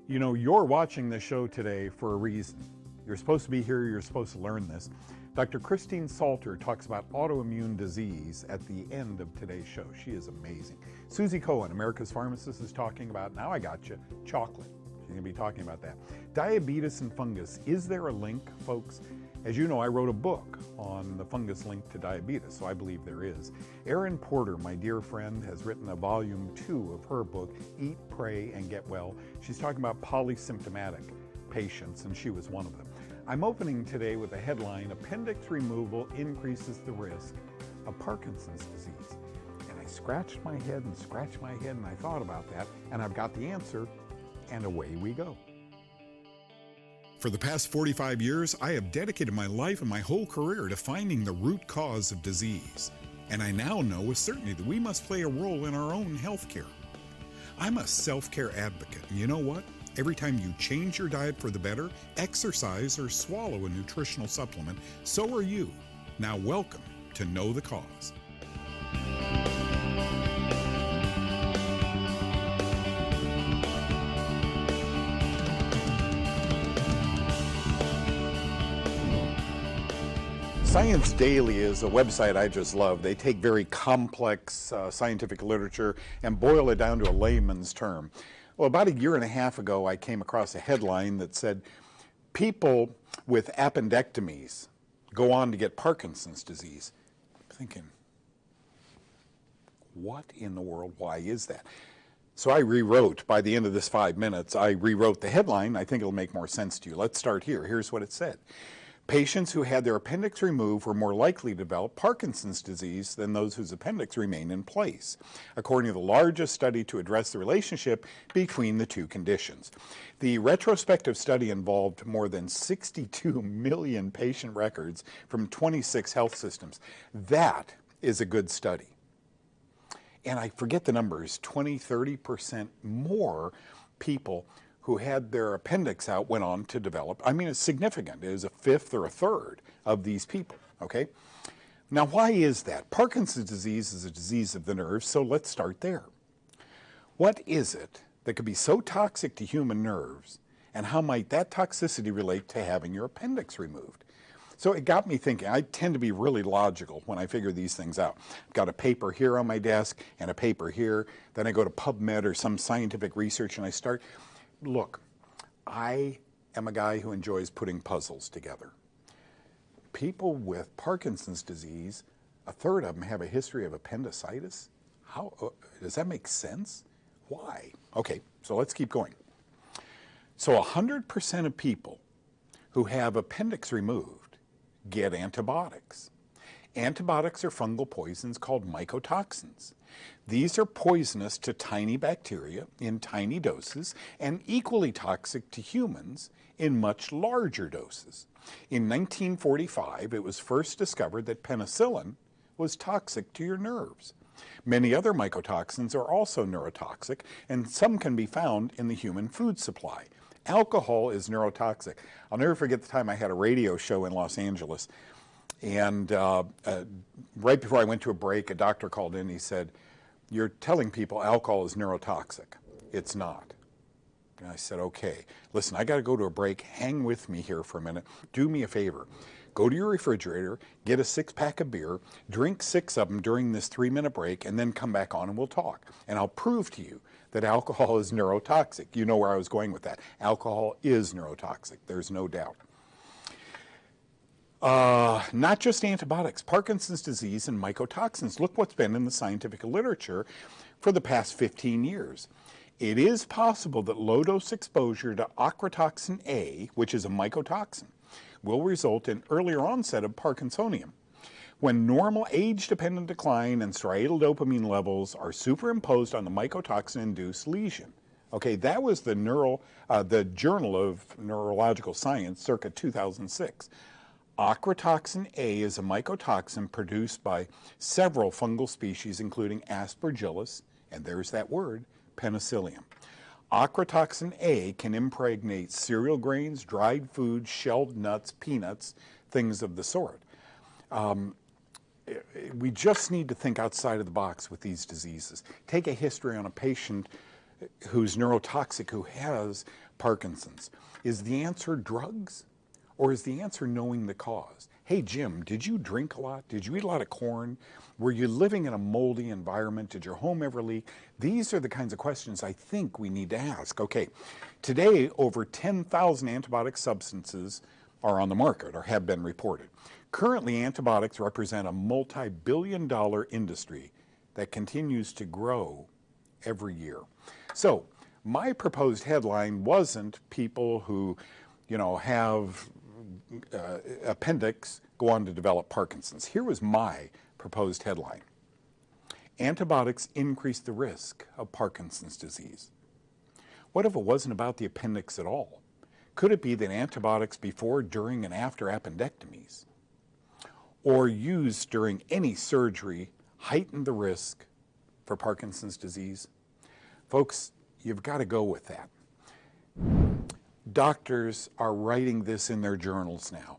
You know, you're watching this show today for a reason. You're supposed to be here, you're supposed to learn this. Dr. Christine Salter talks about autoimmune disease at the end of today's show. She is amazing. Susie Cohen, America's Pharmacist, is talking about, now I got you, chocolate. She's going to be talking about that. Diabetes and fungus. Is there a link, folks? As you know, I wrote a book on the fungus link to diabetes, so I believe there is. Erin Porter, my dear friend, has written a volume 2 of her book, Eat, Pray, and Get Well. She's talking about polysymptomatic patients, and she was one of them. I'm opening today with a headline, Appendix Removal Increases the Risk of Parkinson's Disease. And I scratched my head and I thought about that, and I've got the answer, and away we go. For the past 45 years, I have dedicated my life and my whole career to finding the root cause of disease. And I now know with certainty that we must play a role in our own health care. I'm a self-care advocate, and you know what? Every time you change your diet for the better, exercise, or swallow a nutritional supplement, so are you. Now welcome to Know the Cause. Science Daily is a website I just love. They take very complex scientific literature and boil it down to a layman's term. Well, about a year and a half ago, I came across a headline that said, people with appendectomies go on to get Parkinson's disease. I'm thinking, what in the world? Why is that? So I rewrote, by the end of this 5 minutes, I rewrote the headline. I think it'll make more sense to you. Let's start here. Here's what it said. Patients who had their appendix removed were more likely to develop Parkinson's disease than those whose appendix remained in place, according to the largest study to address the relationship between the two conditions. The retrospective study involved more than 62 million patient records from 26 health systems. That is a good study. And I forget the numbers, 20–30% more people who had their appendix out went on to develop. I mean, it's significant. It is a fifth or a third of these people, okay? Now, why is that? Parkinson's disease is a disease of the nerves, so let's start there. What is it that could be so toxic to human nerves, and how might that toxicity relate to having your appendix removed? So it got me thinking. I tend to be really logical when I figure these things out. I've got a paper here on my desk and a paper here. Then I go to PubMed or some scientific research and I start. Look, I am a guy who enjoys putting puzzles together. People with Parkinson's disease, a third of them have a history of appendicitis. How does that make sense? Why? Okay, so let's keep going. So 100% of people who have appendix removed get antibiotics. Antibiotics are fungal poisons called mycotoxins. These are poisonous to tiny bacteria in tiny doses and equally toxic to humans in much larger doses. In 1945, it was first discovered that penicillin was toxic to your nerves. Many other mycotoxins are also neurotoxic, and some can be found in the human food supply. Alcohol is neurotoxic. I'll never forget the time I had a radio show in Los Angeles, and right before I went to a break, a doctor called in. He said, "You're telling people alcohol is neurotoxic." It's not. And I said, okay, listen, I got to go to a break. Hang with me here for a minute. Do me a favor. Go to your refrigerator, get a 6-pack of beer, drink 6 of them during this 3-minute break, and then come back on and we'll talk. And I'll prove to you that alcohol is neurotoxic. You know where I was going with that. Alcohol is neurotoxic. There's no doubt. Not just antibiotics, Parkinson's disease and mycotoxins. Look what's been in the scientific literature for the past 15 years. It is possible that low-dose exposure to ochratoxin A, which is a mycotoxin, will result in earlier onset of Parkinsonian. When normal age-dependent decline and striatal dopamine levels are superimposed on the mycotoxin-induced lesion. Okay, that was the Journal of Neurological Science circa 2006. Ochratoxin A is a mycotoxin produced by several fungal species, including Aspergillus, and there's that word, Penicillium. Ochratoxin A can impregnate cereal grains, dried foods, shelled nuts, peanuts, things of the sort. We just need to think outside of the box with these diseases. Take a history on a patient who's neurotoxic, who has Parkinson's. Is the answer drugs? Or is the answer knowing the cause? Hey, Jim, did you drink a lot? Did you eat a lot of corn? Were you living in a moldy environment? Did your home ever leak? These are the kinds of questions I think we need to ask. Okay, today over 10,000 antibiotic substances are on the market or have been reported. Currently, antibiotics represent a multi-billion-dollar industry that continues to grow every year. So my proposed headline wasn't people who, have appendix go on to develop Parkinson's. Here was my proposed headline. Antibiotics increase the risk of Parkinson's disease. What if it wasn't about the appendix at all? Could it be that antibiotics before, during, and after appendectomies, or used during any surgery, heighten the risk for Parkinson's disease? Folks, you've got to go with that. Doctors are writing this in their journals now.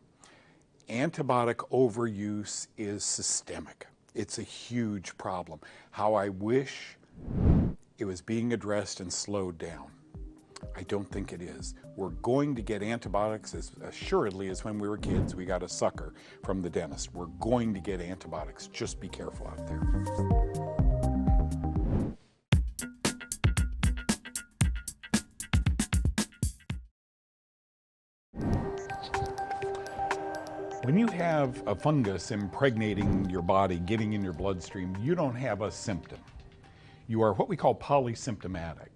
Antibiotic overuse is systemic. It's a huge problem. How I wish it was being addressed and slowed down. I don't think it is. We're going to get antibiotics as assuredly as when we were kids. We got a sucker from the dentist. We're going to get antibiotics. Just be careful out there. When you have a fungus impregnating your body, getting in your bloodstream, you don't have a symptom. You are what we call polysymptomatic.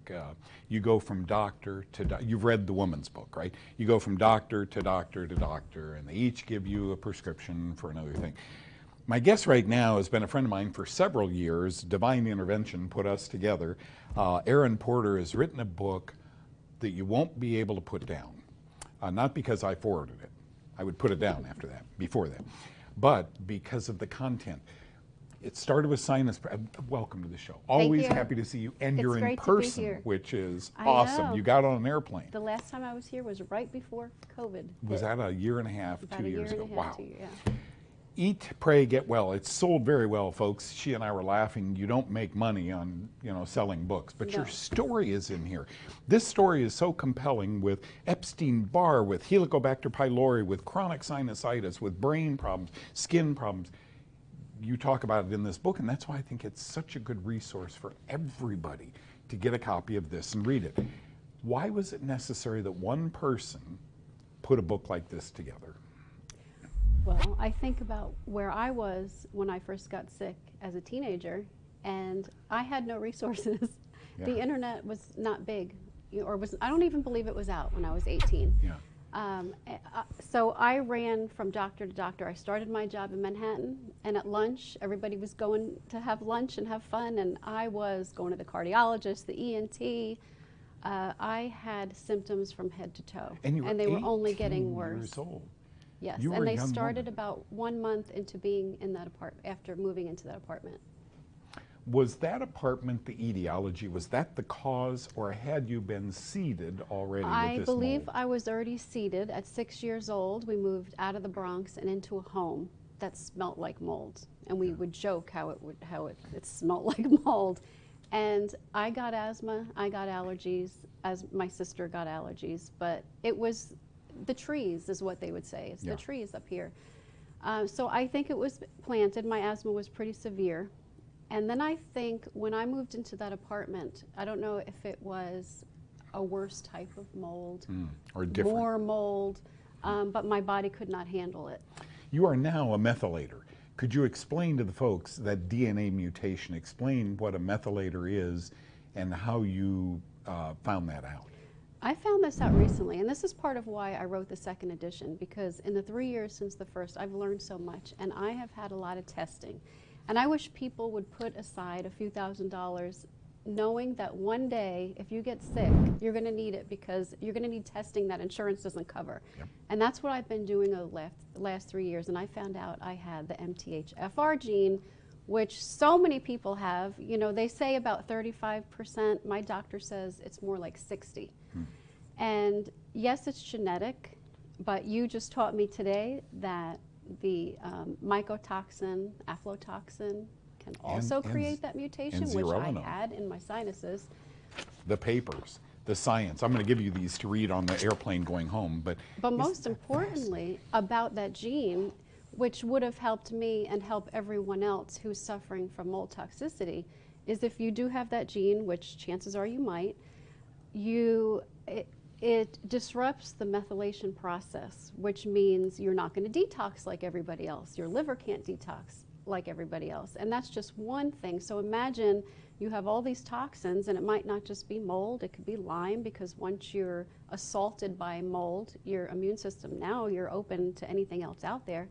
You go from doctor to you've read the woman's book, right? You go from doctor to doctor to doctor, and they each give you a prescription for another thing. My guest right now has been a friend of mine for several years. Divine Intervention put us together. Aaron Porter has written a book that you won't be able to put down. Not because I forwarded it. I would put it down after that, before that, but because of the content. It started with sinus. Welcome to the show. Always happy to see you, and you're in person, which is awesome. You got on an airplane. The last time I was here was right before COVID. Was that a year and a half, 2 years ago? Wow. 2 years, yeah. Eat, Pray, Get Well. It's sold very well, folks. She and I were laughing. You don't make money on, selling books, but your story is in here. This story is so compelling with Epstein-Barr, with Helicobacter pylori, with chronic sinusitis, with brain problems, skin problems. You talk about it in this book, and that's why I think it's such a good resource for everybody to get a copy of this and read it. Why was it necessary that one person put a book like this together? Well, I think about where I was when I first got sick as a teenager, and I had no resources. Yeah. The internet was not big, I don't even believe it was out when I was 18. Yeah. So I ran from doctor to doctor. I started my job in Manhattan, and at lunch, everybody was going to have lunch and have fun, and I was going to the cardiologist, the ENT. I had symptoms from head to toe, and they were only getting worse. Years old. Yes, and they started about 1 month into being in that apartment, after moving into that apartment. Was that apartment the etiology? Was that the cause, or had you been seeded already with this I believe mold? I was already seeded. At 6 years old, we moved out of the Bronx and into a home that smelled like mold. And we would joke how it smelled like mold. And I got asthma, I got allergies, as my sister got allergies, but it was the trees is what they would say. It's the trees up here. So I think it was planted. My asthma was pretty severe. And then I think when I moved into that apartment, I don't know if it was a worse type of mold or different. More mold, but my body could not handle it. You are now a methylator. Could you explain to the folks that DNA mutation, explain what a methylator is and how you found that out? I found this out recently, and this is part of why I wrote the second edition, because in the 3 years since the first, I've learned so much, and I have had a lot of testing. And I wish people would put aside a few $1,000s knowing that one day, if you get sick, you're going to need it, because you're going to need testing that insurance doesn't cover. Yep. And that's what I've been doing the last 3 years, and I found out I had the MTHFR gene, which so many people have. They say about 35%. My doctor says it's more like 60. And yes, it's genetic, but you just taught me today that the mycotoxin, aflatoxin, can also create that mutation, which I had in my sinuses. the papers, the science. I'm going to give you these to read on the airplane going home. But most importantly, about that gene, which would have helped me and help everyone else who's suffering from mold toxicity, is if you do have that gene, which chances are you might, it disrupts the methylation process, which means you're not going to detox like everybody else. Your liver can't detox like everybody else. And that's just one thing. So imagine you have all these toxins, and it might not just be mold, it could be Lyme, because once you're assaulted by mold, your immune system, now you're open to anything else out there.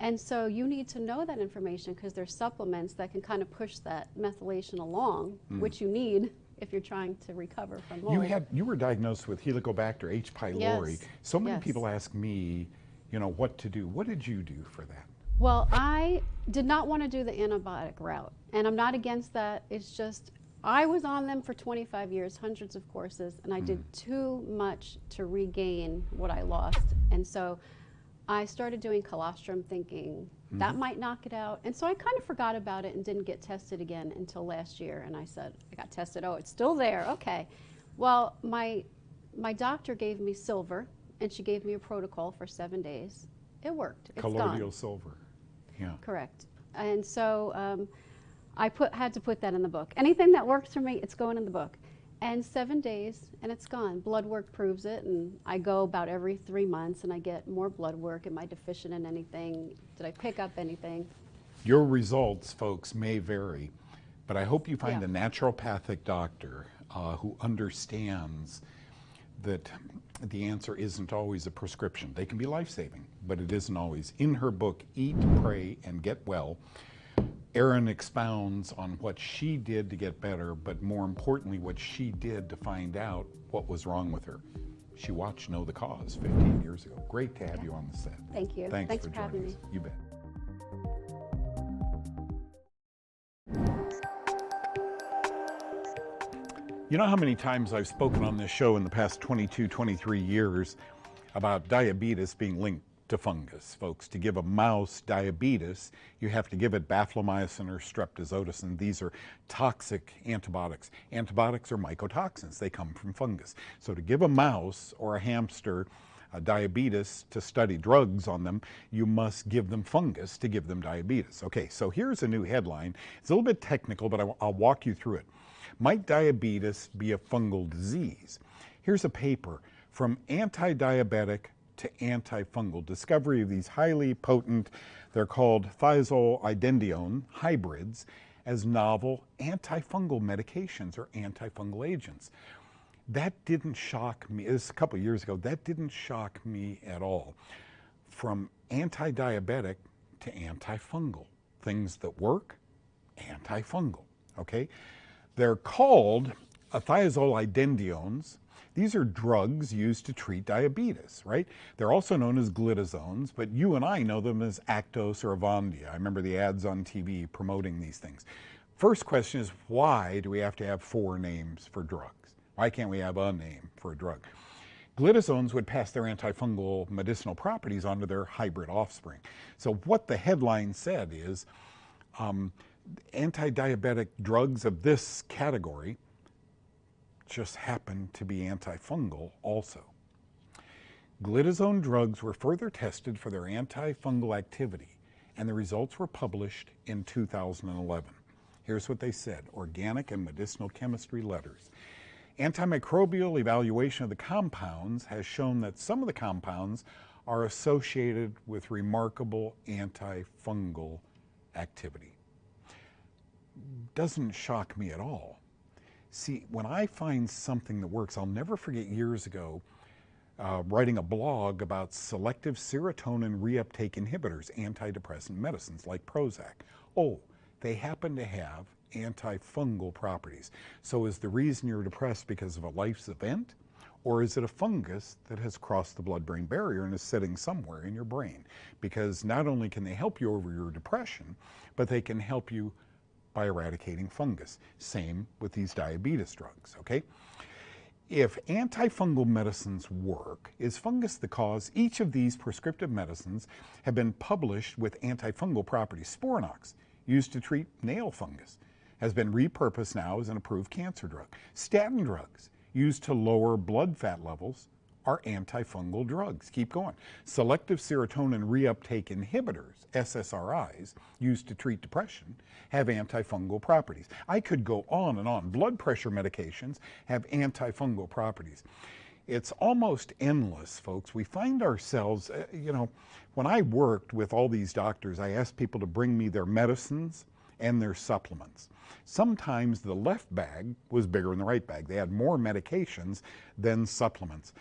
And so you need to know that information, because there's supplements that can kind of push that methylation along, which you need if you're trying to recover from mold. You were diagnosed with Helicobacter H. pylori. Yes. So many Yes. people ask me, you know, what to do. What did you do for that? Well, I did not want to do the antibiotic route, and I'm not against that. It's just I was on them for 25 years, hundreds of courses, and I did too much to regain what I lost. And so I started doing colostrum, thinking that might knock it out. And so I kind of forgot about it and didn't get tested again until last year. And I said, I got tested, oh, it's still there, okay. Well, my doctor gave me silver, and she gave me a protocol for 7 days. It worked, it's Colloidal gone. silver. Yeah. Correct. And so I had to put that in the book. Anything that works for me, it's going in the book. And 7 days, and it's gone. Blood work proves it, and I go about every 3 months, and I get more blood work. Am I deficient in anything? Did I pick up anything? Your results, folks, may vary, but I hope you find Yeah. a naturopathic doctor who understands that the answer isn't always a prescription. They can be life-saving, but it isn't always. In her book, Eat, Pray, and Get Well, Erin expounds on what she did to get better, but more importantly, what she did to find out what was wrong with her. She watched Know the Cause 15 years ago. Great to have you on the set. Thank you. Thanks for having joining me. us. You bet. You know how many times I've spoken on this show in the past 22, 23 years about diabetes being linked to fungus, folks. To give a mouse diabetes, you have to give it baflomycin or streptozotocin. These are toxic antibiotics. Antibiotics are mycotoxins. They come from fungus. So to give a mouse or a hamster diabetes, to study drugs on them, you must give them fungus to give them diabetes. Okay, so here's a new headline. It's a little bit technical, but I'll walk you through it. Might diabetes be a fungal disease? Here's a paper from anti-diabetic to antifungal. Discovery of these highly potent, they're called thiazolidinedione hybrids, as novel antifungal medications or antifungal agents. That didn't shock me. This is a couple of years ago. That didn't shock me at all. From anti-diabetic to antifungal. Things that work, antifungal, okay? They're called thiazolidinediones. These are drugs used to treat diabetes, right? They're also known as glitazones, but you and I know them as Actos or Avandia. I remember the ads on TV promoting these things. First question is, why do we have to have 4 names for drugs? Why can't we have a name for a drug? Glitazones would pass their antifungal medicinal properties onto their hybrid offspring. So what the headline said is, anti-diabetic drugs of this category just happen to be antifungal also. Glitazone drugs were further tested for their antifungal activity, and the results were published in 2011. Here's what they said, Organic and Medicinal Chemistry Letters. Antimicrobial evaluation of the compounds has shown that some of the compounds are associated with remarkable antifungal activity. Doesn't shock me at all. See, when I find something that works, I'll never forget years ago writing a blog about selective serotonin reuptake inhibitors, antidepressant medicines like Prozac. Oh, they happen to have antifungal properties. So is the reason you're depressed because of a life's event? Or is it a fungus that has crossed the blood-brain barrier and is sitting somewhere in your brain? Because not only can they help you over your depression, but they can help you by eradicating fungus. Same with these diabetes drugs, okay? If antifungal medicines work, is fungus the cause? Each of these prescriptive medicines have been published with antifungal properties. Sporanox, used to treat nail fungus. has been repurposed now as an approved cancer drug. Statin drugs used to lower blood fat levels are antifungal drugs. Keep going. Selective serotonin reuptake inhibitors, SSRIs, used to treat depression, have antifungal properties. I could go on and on. Blood pressure medications have antifungal properties. It's almost endless, folks. We find ourselves, when I worked with all these doctors, I asked people to bring me their medicines and their supplements. Sometimes the left bag was bigger than the right bag. They had more medications than supplements.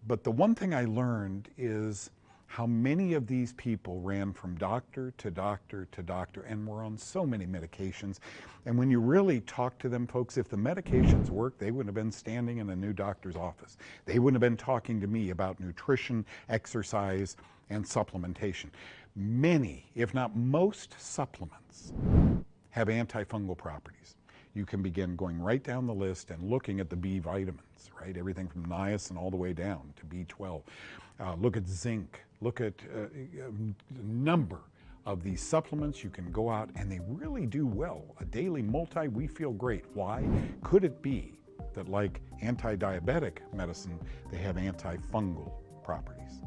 But the one thing I learned is how many of these people ran from doctor to doctor to doctor and were on so many medications. And when you really talk to them, folks, if the medications worked, they wouldn't have been standing in a new doctor's office. They wouldn't have been talking to me about nutrition, exercise, and supplementation. Many, if not most, supplements have antifungal properties. You can begin going right down the list and looking at the B vitamins, right? Everything from niacin all the way down to B12. Look at zinc. Look at a number of these supplements. You can go out and they really do well. A daily multi, we feel great. Why? Could it be that, like anti-diabetic medicine, they have antifungal properties?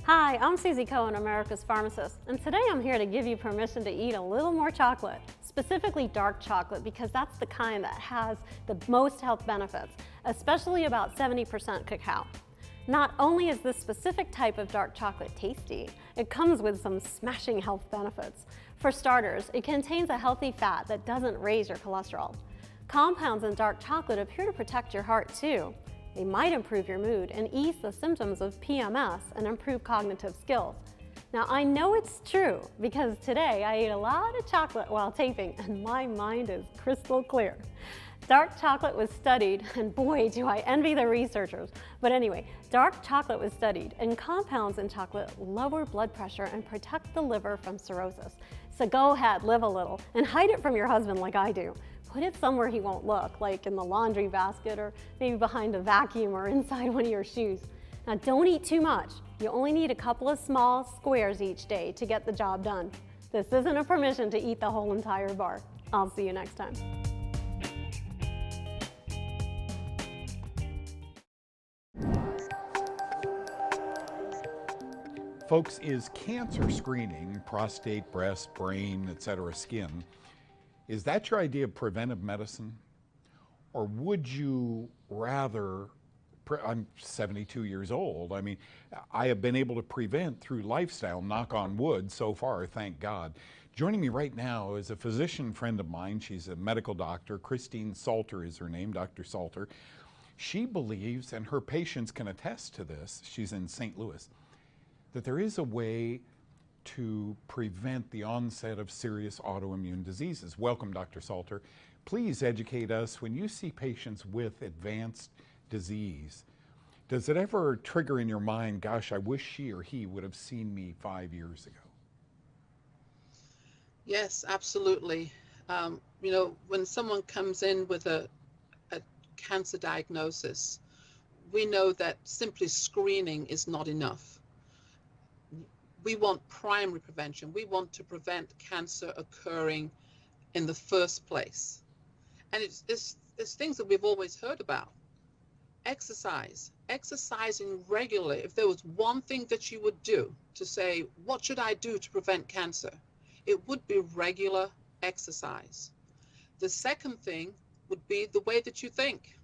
Hi, I'm Susie Cohen, America's Pharmacist, and today I'm here to give you permission to eat a little more chocolate, specifically dark chocolate, because that's the kind that has the most health benefits, especially about 70% cacao. Not only is this specific type of dark chocolate tasty, it comes with some smashing health benefits. For starters, it contains a healthy fat that doesn't raise your cholesterol. Compounds in dark chocolate appear to protect your heart too. They might improve your mood and ease the symptoms of PMS and improve cognitive skills. Now, I know it's true because today I ate a lot of chocolate while taping and my mind is crystal clear. Dark chocolate was studied, and boy, do I envy the researchers. But anyway, dark chocolate was studied, and compounds in chocolate lower blood pressure and protect the liver from cirrhosis. So go ahead, live a little, and hide it from your husband like I do. Put it somewhere he won't look, like in the laundry basket or maybe behind a vacuum or inside one of your shoes. Now don't eat too much. You only need a couple of small squares each day to get the job done. This isn't a permission to eat the whole entire bar. I'll see you next time. Folks, is cancer screening, prostate, breast, brain, etc., skin, is that your idea of preventive medicine? Or would you rather, I'm 72 years old, I mean, I have been able to prevent through lifestyle, knock on wood, so far, thank God. Joining me right now is a physician friend of mine. She's a medical doctor. Christine Salter is her name, Dr. Salter. She believes, and her patients can attest to this, she's in St. Louis, that there is a way to prevent the onset of serious autoimmune diseases. Welcome, Dr. Salter. Please educate us. When you see patients with advanced disease, does it ever trigger in your mind, gosh, I wish she or he would have seen me 5 years ago? Yes, absolutely. When someone comes in with a cancer diagnosis, we know that simply screening is not enough. We want primary prevention. We want to prevent cancer occurring in the first place. And it's things that we've always heard about. Exercising regularly. If there was one thing that you would do to say, what should I do to prevent cancer? It would be regular exercise. The second thing would be the way that you think.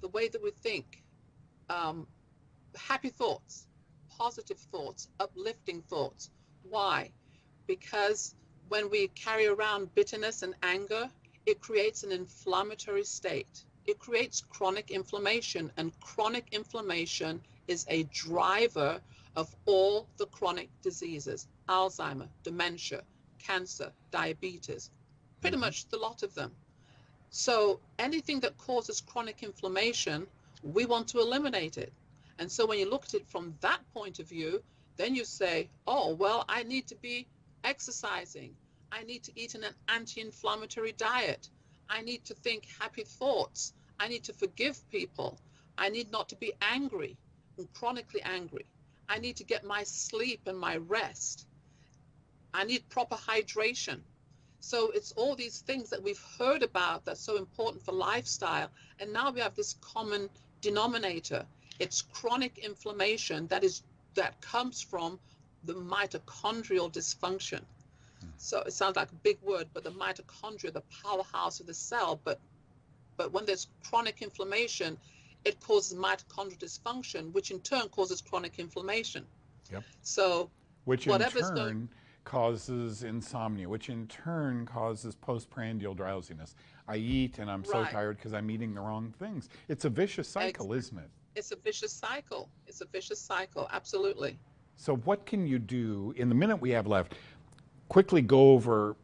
The way that we think. Happy thoughts. Positive thoughts, uplifting thoughts. Why? Because when we carry around bitterness and anger, it creates an inflammatory state. It creates chronic inflammation, and chronic inflammation is a driver of all the chronic diseases: Alzheimer, dementia, cancer, diabetes, pretty much the lot of them. So anything that causes chronic inflammation, we want to eliminate it. And so when you look at it from that point of view, then you say, oh, well, I need to be exercising. I need to eat an anti-inflammatory diet. I need to think happy thoughts. I need to forgive people. I need not to be angry and chronically angry. I need to get my sleep and my rest. I need proper hydration. So it's all these things that we've heard about that's so important for lifestyle. And now we have this common denominator. It's chronic inflammation that comes from the mitochondrial dysfunction. So it sounds like a big word, but the mitochondria, the powerhouse of the cell, but when there's chronic inflammation, it causes mitochondrial dysfunction, which in turn causes chronic inflammation. Yep. So which in turn causes insomnia, which in turn causes postprandial drowsiness. I eat and I'm so tired because I'm eating the wrong things. It's a vicious cycle, isn't it? It's a vicious cycle. It's a vicious cycle, absolutely. So what can you do in the minute we have left? Quickly go over,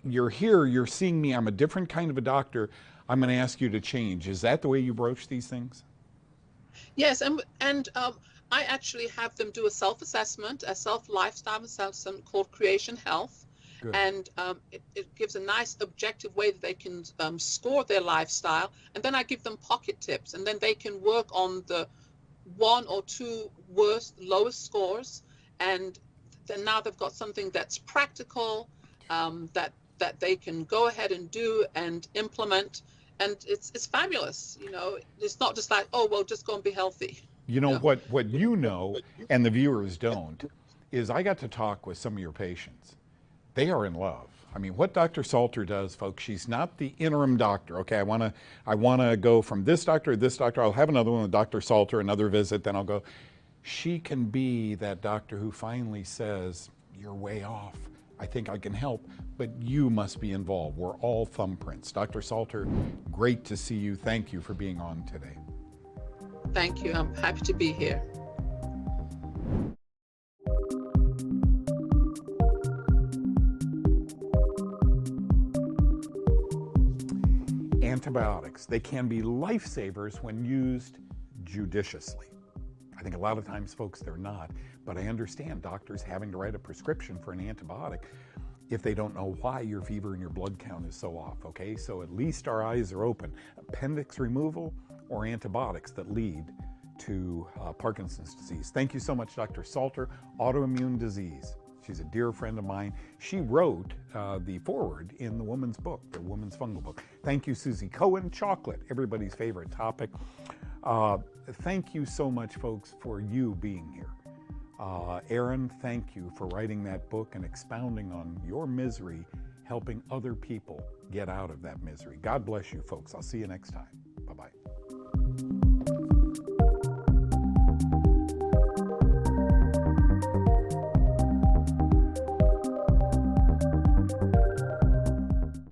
you're here, you're seeing me, I'm a different kind of a doctor, I'm going to ask you to change. Is that the way you broach these things? Yes, and I actually have them do a self-assessment, a self-lifestyle assessment called Creation Health. Good. And it gives a nice objective way that they can score their lifestyle. And then I give them pocket tips, and then they can work on the 1 or 2 lowest scores. And then now they've got something that's practical, that they can go ahead and do and implement. And it's fabulous. You know, it's not just like, oh, well, just go and be healthy. You know, what you know, and the viewers don't, is I got to talk with some of your patients. They are in love. I mean, what Dr. Salter does, folks, she's not the interim doctor. Okay, I wanna go from this doctor to this doctor. I'll have another one with Dr. Salter, another visit, then I'll go. She can be that doctor who finally says, you're way off. I think I can help, but you must be involved. We're all thumbprints. Dr. Salter, great to see you. Thank you for being on today. Thank you. I'm happy to be here. Antibiotics, they can be lifesavers when used judiciously. I think a lot of times, folks, they're not, but I understand doctors having to write a prescription for an antibiotic if they don't know why your fever and your blood count is so off, okay? So at least our eyes are open. Appendix removal or antibiotics that lead to Parkinson's disease. Thank you so much, Dr. Salter. Autoimmune disease. She's a dear friend of mine. She wrote the foreword in the woman's book, the woman's fungal book. Thank you, Susie Cohen. Chocolate, everybody's favorite topic. Thank you so much, folks, for you being here. Aaron, thank you for writing that book and expounding on your misery, helping other people get out of that misery. God bless you, folks. I'll see you next time.